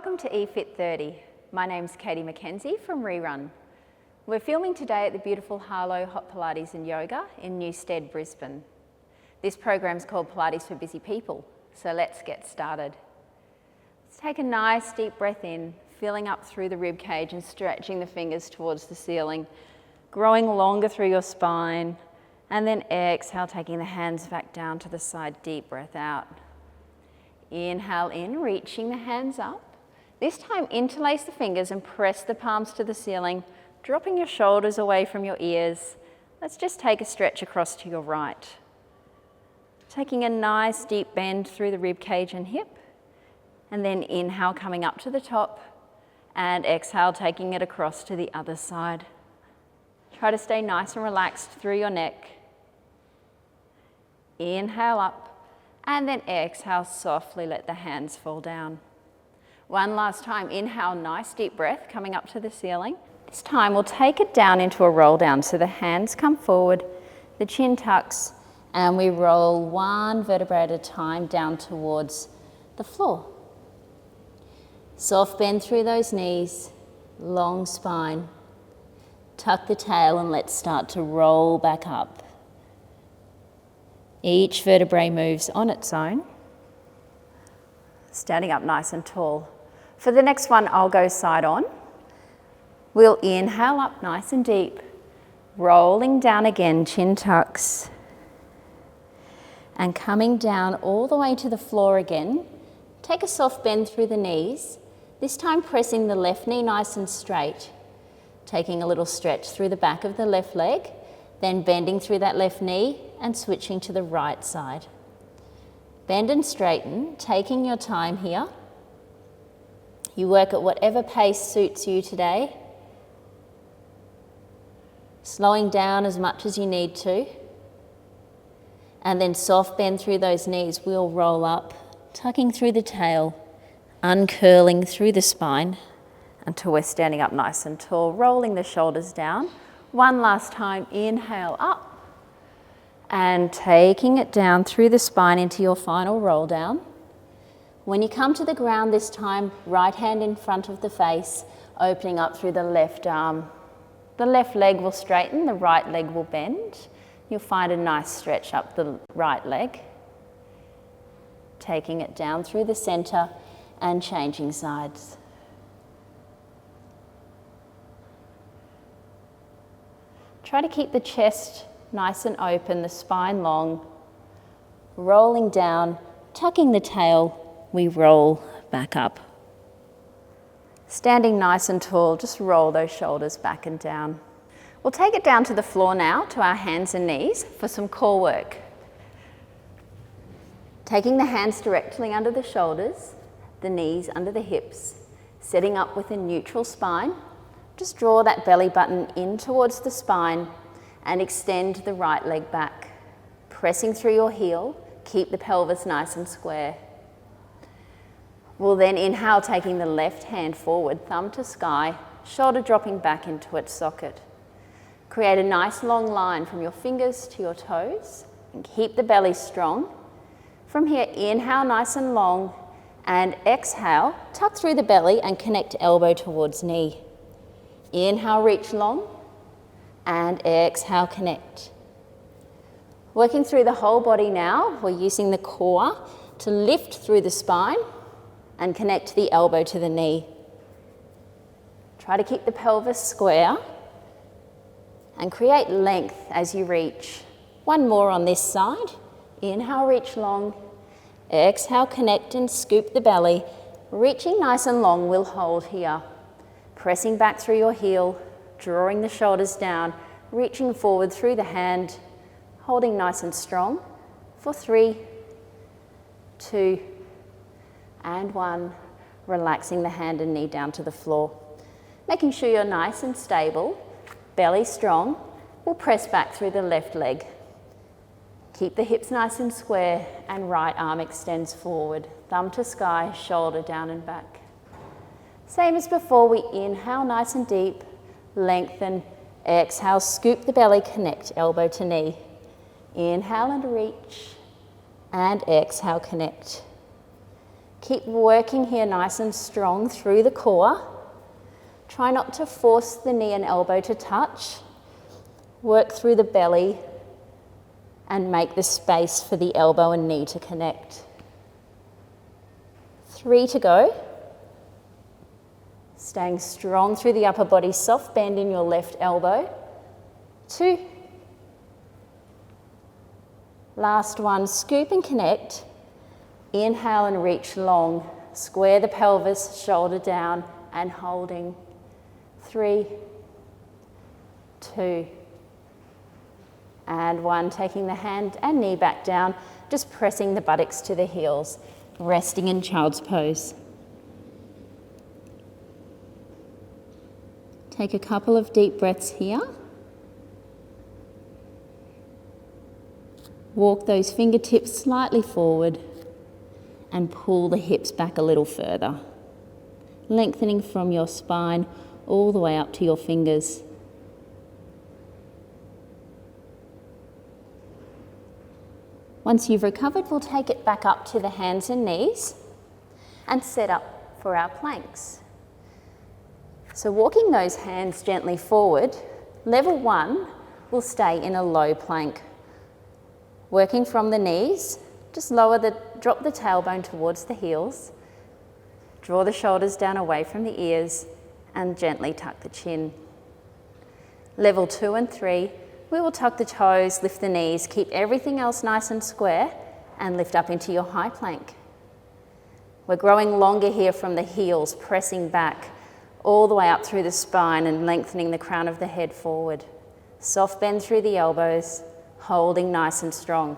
Welcome to eFit 30. My name's Mackenzie from Rerun. We're filming today at the beautiful Harlow Hot Pilates and Yoga in Newstead, Brisbane. This program's called Pilates for Busy People, so let's get started. Let's take a nice deep breath in, filling up through the rib cage and stretching the fingers towards the ceiling, growing longer through your spine, and then exhale, taking the hands back down to the side, deep breath out. Inhale in, reaching the hands up. This time interlace the fingers and press the palms to the ceiling, dropping your shoulders away from your ears. Let's just take a stretch across to your right. Taking a nice deep bend through the rib cage and hip, and then inhale coming up to the top, and exhale taking it across to the other side. Try to stay nice and relaxed through your neck. Inhale up, and then exhale, softly let the hands fall down. One last time, inhale, nice deep breath coming up to the ceiling. This time we'll take it down into a roll down, so the hands come forward, the chin tucks, and we roll one vertebra at a time down towards the floor. Soft bend through those knees, long spine. Tuck the tail and let's start to roll back up. Each vertebrae moves on its own. Standing up nice and tall. For the next one, I'll go side on. We'll inhale up nice and deep, rolling down again, chin tucks. And coming down all the way to the floor again. Take a soft bend through the knees, this time pressing the left knee nice and straight. Taking a little stretch through the back of the left leg, then bending through that left knee and switching to the right side. Bend and straighten, taking your time here. You work at whatever pace suits you today. Slowing down as much as you need to. And then soft bend through those knees. We'll roll up, tucking through the tail, uncurling through the spine until we're standing up nice and tall, rolling the shoulders down. One last time, inhale up. And taking it down through the spine into your final roll down. When you come to the ground this time, right hand in front of the face, opening up through the left arm. The left leg will straighten, the right leg will bend. You'll find a nice stretch up the right leg. Taking it down through the center and changing sides. Try to keep the chest nice and open, the spine long, rolling down, tucking the tail, we roll back up. Standing nice and tall, just roll those shoulders back and down. We'll take it down to the floor now, to our hands and knees for some core work. Taking the hands directly under the shoulders, the knees under the hips, setting up with a neutral spine. Just draw that belly button in towards the spine and extend the right leg back. Pressing through your heel, keep the pelvis nice and square. We'll then inhale, taking the left hand forward, thumb to sky, shoulder dropping back into its socket. Create a nice long line from your fingers to your toes and keep the belly strong. From here, inhale nice and long and exhale, tuck through the belly and connect elbow towards knee. Inhale, reach long. And exhale, connect. Working through the whole body now, we're using the core to lift through the spine and connect the elbow to the knee. Try to keep the pelvis square and create length as you reach. One more on this side. Inhale, reach long. Exhale, connect and scoop the belly. Reaching nice and long, we'll hold here. Pressing back through your heel, drawing the shoulders down, reaching forward through the hand, holding nice and strong for 3, 2, and 1. Relaxing the hand and knee down to the floor. Making sure you're nice and stable, belly strong. We'll press back through the left leg. Keep the hips nice and square and right arm extends forward. Thumb to sky, shoulder down and back. Same as before, we inhale nice and deep. Lengthen, exhale, scoop the belly, connect elbow to knee. Inhale and reach, and exhale, connect. Keep working here nice and strong through the core. Try not to force the knee and elbow to touch. Work through the belly and make the space for the elbow and knee to connect. 3 to go. Staying strong through the upper body, soft bend in your left elbow. 2. Last one, scoop and connect. Inhale and reach long. Square the pelvis, shoulder down and holding. 3, 2, and 1. Taking the hand and knee back down, just pressing the buttocks to the heels, resting in child's pose. Take a couple of deep breaths here. Walk those fingertips slightly forward and pull the hips back a little further, lengthening from your spine all the way up to your fingers. Once you've recovered, we'll take it back up to the hands and knees and set up for our planks. So walking those hands gently forward, level 1 will stay in a low plank. Working from the knees, just drop the tailbone towards the heels, draw the shoulders down away from the ears and gently tuck the chin. Level 2 and 3, we will tuck the toes, lift the knees, keep everything else nice and square and lift up into your high plank. We're growing longer here from the heels, pressing back all the way up through the spine and lengthening the crown of the head forward. Soft bend through the elbows, holding nice and strong.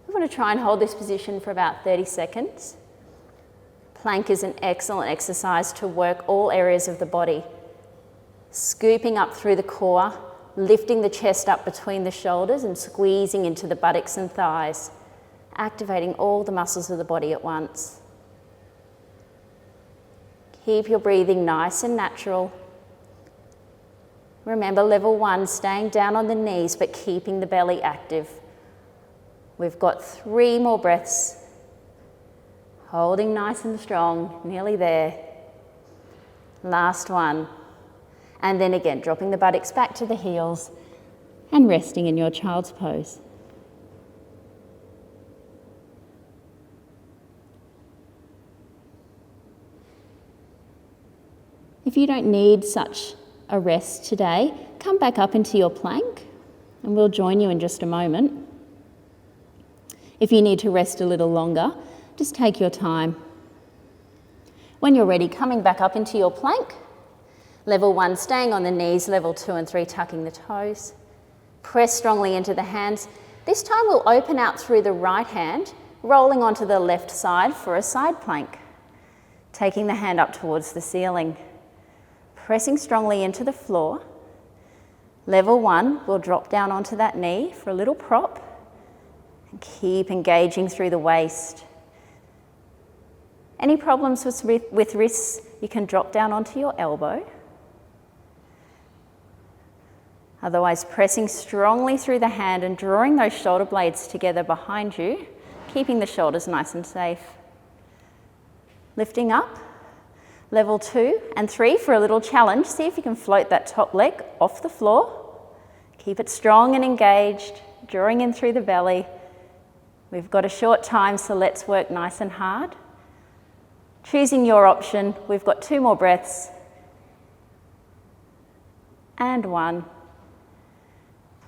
We want to try and hold this position for about 30 seconds. Plank is an excellent exercise to work all areas of the body. Scooping up through the core, lifting the chest up between the shoulders and squeezing into the buttocks and thighs, activating all the muscles of the body at once. Keep your breathing nice and natural. Remember, level 1, staying down on the knees but keeping the belly active. We've got 3 more breaths. Holding nice and strong, nearly there. Last one. And then again, dropping the buttocks back to the heels and resting in your child's pose. If you don't need such a rest today, come back up into your plank and we'll join you in just a moment. If you need to rest a little longer, just take your time. When you're ready, coming back up into your plank. Level 1, staying on the knees. Level 2 and 3, tucking the toes. Press strongly into the hands. This time we'll open out through the right hand, rolling onto the left side for a side plank. Taking the hand up towards the ceiling. Pressing strongly into the floor. Level 1, we'll drop down onto that knee for a little prop. And keep engaging through the waist. Any problems with wrists, you can drop down onto your elbow. Otherwise, pressing strongly through the hand and drawing those shoulder blades together behind you, keeping the shoulders nice and safe. Lifting up, level 2 and 3 for a little challenge. See if you can float that top leg off the floor. Keep it strong and engaged, drawing in through the belly. We've got a short time, so let's work nice and hard. Choosing your option, we've got 2 more breaths. And 1.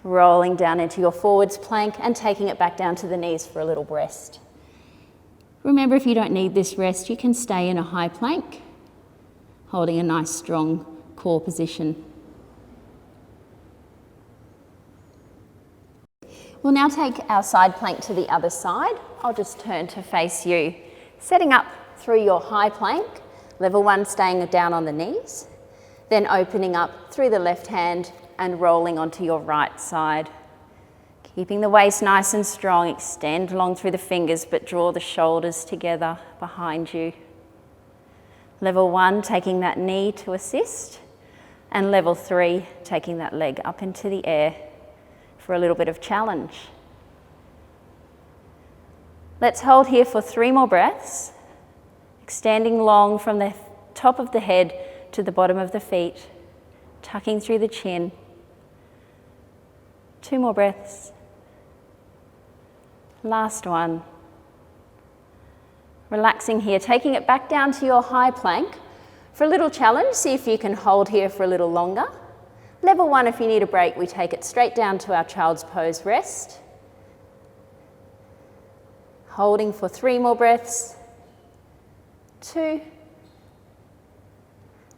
Rolling down into your forwards plank and taking it back down to the knees for a little rest. Remember, if you don't need this rest, you can stay in a high plank, holding a nice strong core position. We'll now take our side plank to the other side. I'll just turn to face you. Setting up through your high plank, level 1 staying down on the knees, then opening up through the left hand and rolling onto your right side. Keeping the waist nice and strong, extend long through the fingers but draw the shoulders together behind you. Level 1, taking that knee to assist, and level 3, taking that leg up into the air for a little bit of challenge. Let's hold here for 3 more breaths, extending long from the top of the head to the bottom of the feet, tucking through the chin. 2 more breaths. Last one. Relaxing here, taking it back down to your high plank. For a little challenge, see if you can hold here for a little longer. Level 1, if you need a break, we take it straight down to our child's pose rest. Holding for 3 more breaths. 2.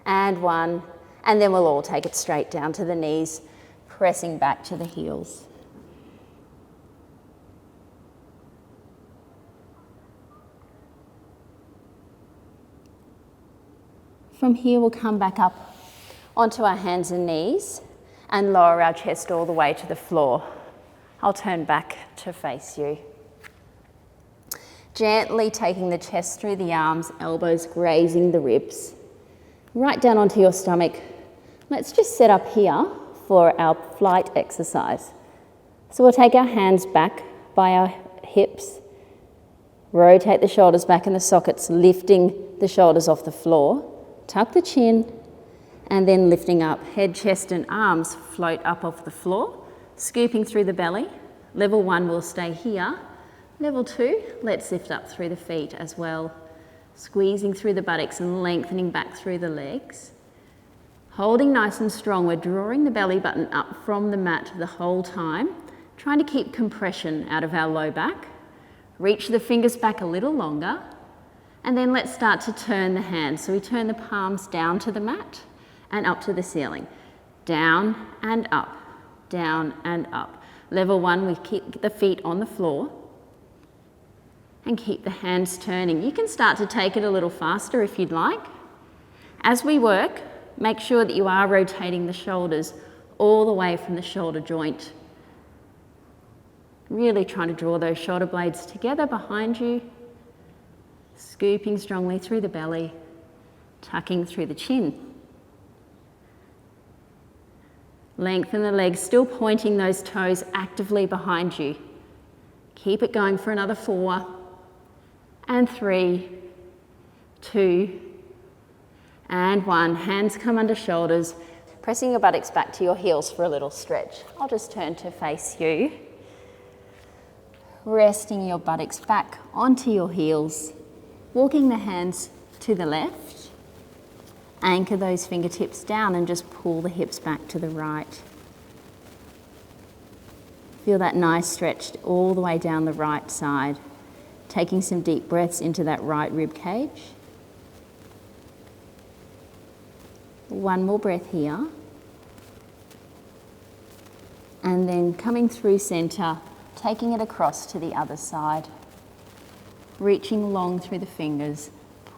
And 1. And then we'll all take it straight down to the knees, pressing back to the heels. From here, we'll come back up onto our hands and knees and lower our chest all the way to the floor. I'll turn back to face you. Gently taking the chest through the arms, elbows grazing the ribs. Right down onto your stomach. Let's just set up here for our flight exercise. So we'll take our hands back by our hips, rotate the shoulders back in the sockets, lifting the shoulders off the floor. Tuck the chin, and then lifting up. Head, chest and arms float up off the floor, scooping through the belly. Level 1 will stay here. Level 2, let's lift up through the feet as well. Squeezing through the buttocks and lengthening back through the legs. Holding nice and strong, we're drawing the belly button up from the mat the whole time, trying to keep compression out of our low back. Reach the fingers back a little longer. And then let's start to turn the hands. So we turn the palms down to the mat and up to the ceiling. Down and up, down and up. Level 1, we keep the feet on the floor and keep the hands turning. You can start to take it a little faster if you'd like. As we work, make sure that you are rotating the shoulders all the way from the shoulder joint. Really trying to draw those shoulder blades together behind you. Scooping strongly through the belly, tucking through the chin. Lengthen the legs, still pointing those toes actively behind you. Keep it going for another 4, and 3, 2, and 1. Hands come under shoulders, pressing your buttocks back to your heels for a little stretch. I'll just turn to face you. Resting your buttocks back onto your heels. Walking the hands to the left, anchor those fingertips down and just pull the hips back to the right. Feel that nice stretch all the way down the right side. Taking some deep breaths into that right rib cage. 1 more breath here. And then coming through center, taking it across to the other side. Reaching long through the fingers,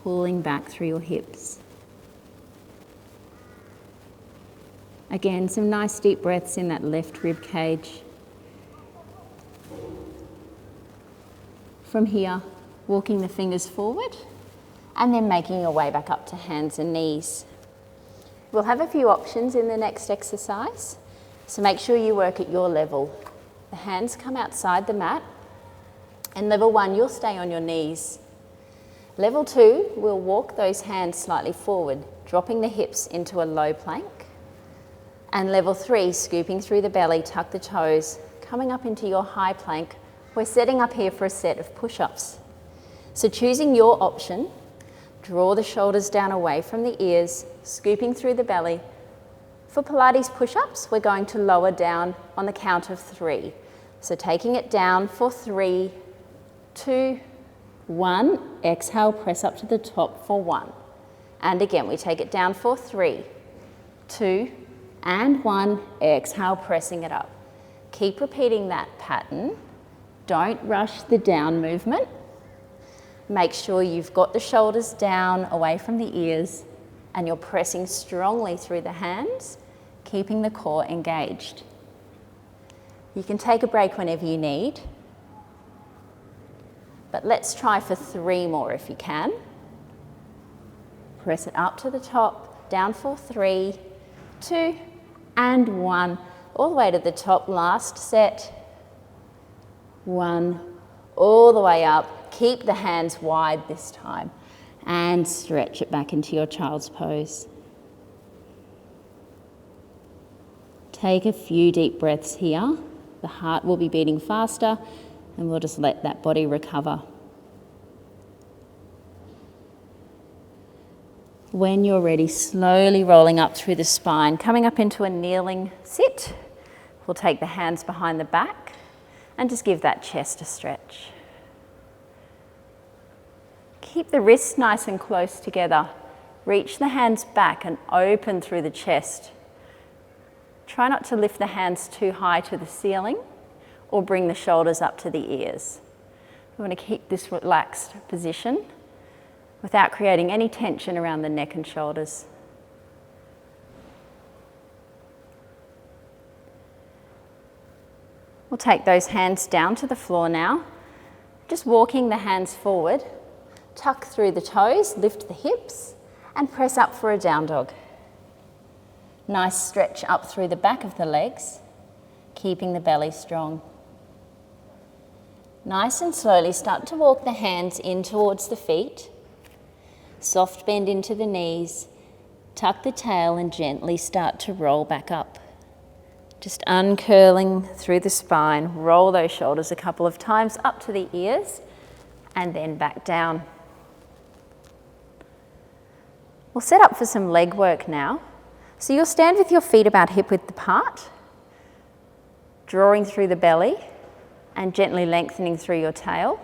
pulling back through your hips. Again, some nice deep breaths in that left rib cage. From here, walking the fingers forward and then making your way back up to hands and knees. We'll have a few options in the next exercise, so make sure you work at your level. The hands come outside the mat. And level 1, you'll stay on your knees. Level 2, we'll walk those hands slightly forward, dropping the hips into a low plank. And level 3, scooping through the belly, tuck the toes, coming up into your high plank. We're setting up here for a set of push-ups. So choosing your option, draw the shoulders down away from the ears, scooping through the belly. For Pilates push-ups, we're going to lower down on the count of 3. So taking it down for 3, 2, 1, exhale, press up to the top for 1. And again, we take it down for 3, 2, and 1, exhale, pressing it up. Keep repeating that pattern. Don't rush the down movement. Make sure you've got the shoulders down away from the ears and you're pressing strongly through the hands, keeping the core engaged. You can take a break whenever you need. But let's try for 3 more if you can. Press it up to the top, down for 3, 2, and 1. All the way to the top, last set. 1, all the way up. Keep the hands wide this time and stretch it back into your child's pose. Take a few deep breaths here. The heart will be beating faster and we'll just let that body recover. When you're ready, slowly rolling up through the spine, coming up into a kneeling sit. We'll take the hands behind the back and just give that chest a stretch. Keep the wrists nice and close together. Reach the hands back and open through the chest. Try not to lift the hands too high to the ceiling or bring the shoulders up to the ears. We want to keep this relaxed position without creating any tension around the neck and shoulders. We'll take those hands down to the floor now, just walking the hands forward, tuck through the toes, lift the hips, and press up for a down dog. Nice stretch up through the back of the legs, keeping the belly strong. Nice and slowly start to walk the hands in towards the feet. Soft bend into the knees, tuck the tail and gently start to roll back up. Just uncurling through the spine, roll those shoulders a couple of times up to the ears and then back down. We'll set up for some leg work now. So you'll stand with your feet about hip width apart, drawing through the belly and gently lengthening through your tail.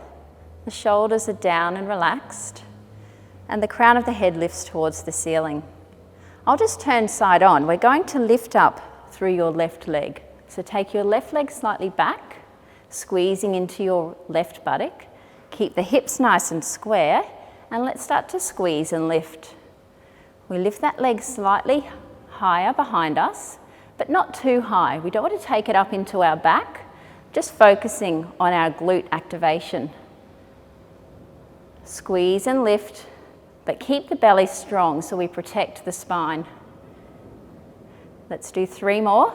The shoulders are down and relaxed, and the crown of the head lifts towards the ceiling. I'll just turn side on. We're going to lift up through your left leg. So take your left leg slightly back, squeezing into your left buttock. Keep the hips nice and square, and let's start to squeeze and lift. We lift that leg slightly higher behind us, but not too high. We don't want to take it up into our back, just focusing on our glute activation. Squeeze and lift, but keep the belly strong so we protect the spine. Let's do 3 more,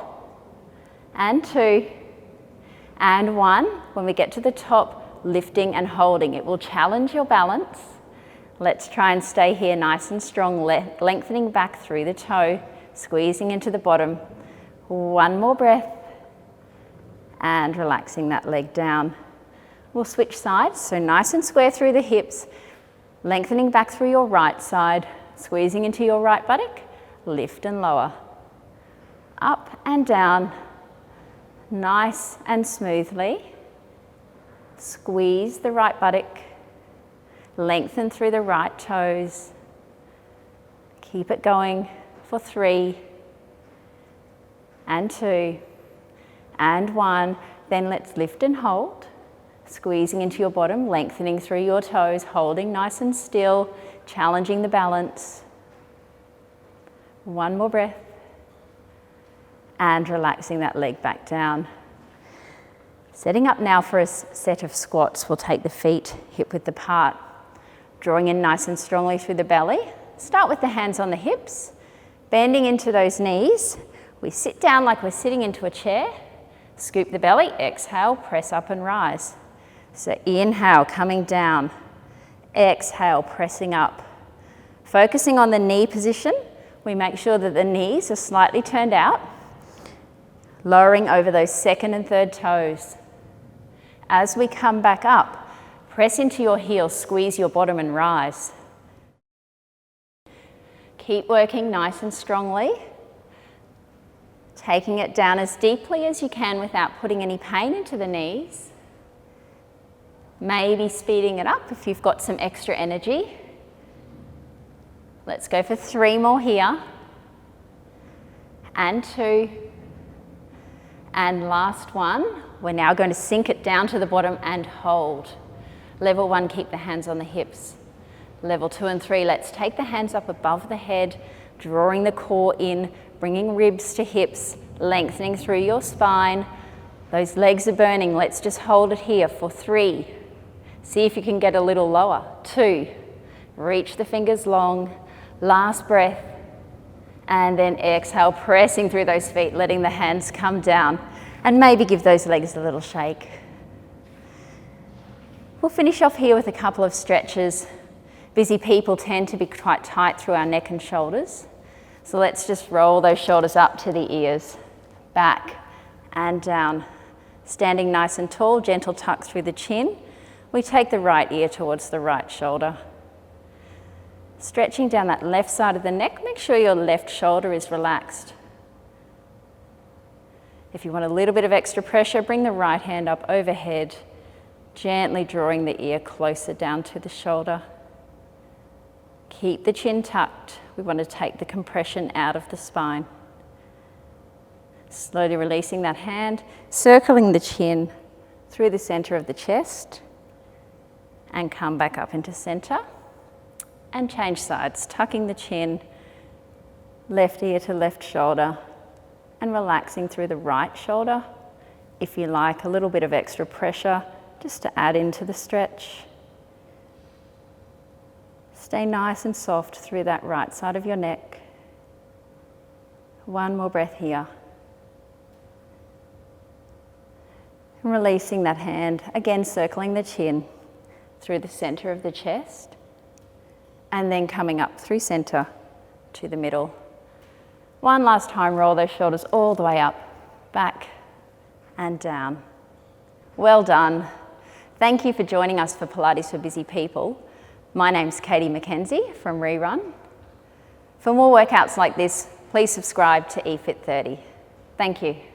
and 2, and 1. When we get to the top, lifting and holding. It will challenge your balance. Let's try and stay here nice and strong, lengthening back through the toe, squeezing into the bottom. 1 more breath, and relaxing that leg down. We'll switch sides, so nice and square through the hips, lengthening back through your right side, squeezing into your right buttock, lift and lower. Up and down, nice and smoothly. Squeeze the right buttock, lengthen through the right toes. Keep it going for 3, and 2, and 1. Then let's lift and hold, squeezing into your bottom, lengthening through your toes, holding nice and still, challenging the balance. 1 more breath, and relaxing that leg back down. Setting up now for a set of squats. We'll take the feet hip width apart, drawing in nice and strongly through the belly. Start with the hands on the hips, bending into those knees. We sit down like we're sitting into a chair. Scoop the belly, exhale, press up and rise. So inhale, coming down. Exhale, pressing up. Focusing on the knee position, we make sure that the knees are slightly turned out, lowering over those second and third toes. As we come back up, press into your heels, squeeze your bottom and rise. Keep working nice and strongly, taking it down as deeply as you can without putting any pain into the knees. Maybe speeding it up if you've got some extra energy. Let's go for 3 more here, and 2, and last one. We're now going to sink it down to the bottom and hold. Level 1, keep the hands on the hips. Level 2 and 3, let's take the hands up above the head, drawing the core in, bringing ribs to hips, lengthening through your spine. Those legs are burning. Let's just hold it here for 3. See if you can get a little lower. 2, reach the fingers long. Last breath, and then exhale, pressing through those feet, letting the hands come down, and maybe give those legs a little shake. We'll finish off here with a couple of stretches. Busy people tend to be quite tight through our neck and shoulders. So let's just roll those shoulders up to the ears, back and down. Standing nice and tall, gentle tuck through the chin. We take the right ear towards the right shoulder. Stretching down that left side of the neck, make sure your left shoulder is relaxed. If you want a little bit of extra pressure, bring the right hand up overhead, gently drawing the ear closer down to the shoulder. Keep the chin tucked. We want to take the compression out of the spine. Slowly releasing that hand, circling the chin through the center of the chest, and come back up into center. And change sides, tucking the chin, left ear to left shoulder, and relaxing through the right shoulder. If you like, a little bit of extra pressure just to add into the stretch. Stay nice and soft through that right side of your neck. One more breath here. And releasing that hand, again circling the chin through the center of the chest, and then coming up through center to the middle. One last time, roll those shoulders all the way up, back and down. Well done. Thank you for joining us for Pilates for Busy People. My name's Mackenzie from Rerun. For more workouts like this, please subscribe to eFit30. Thank you.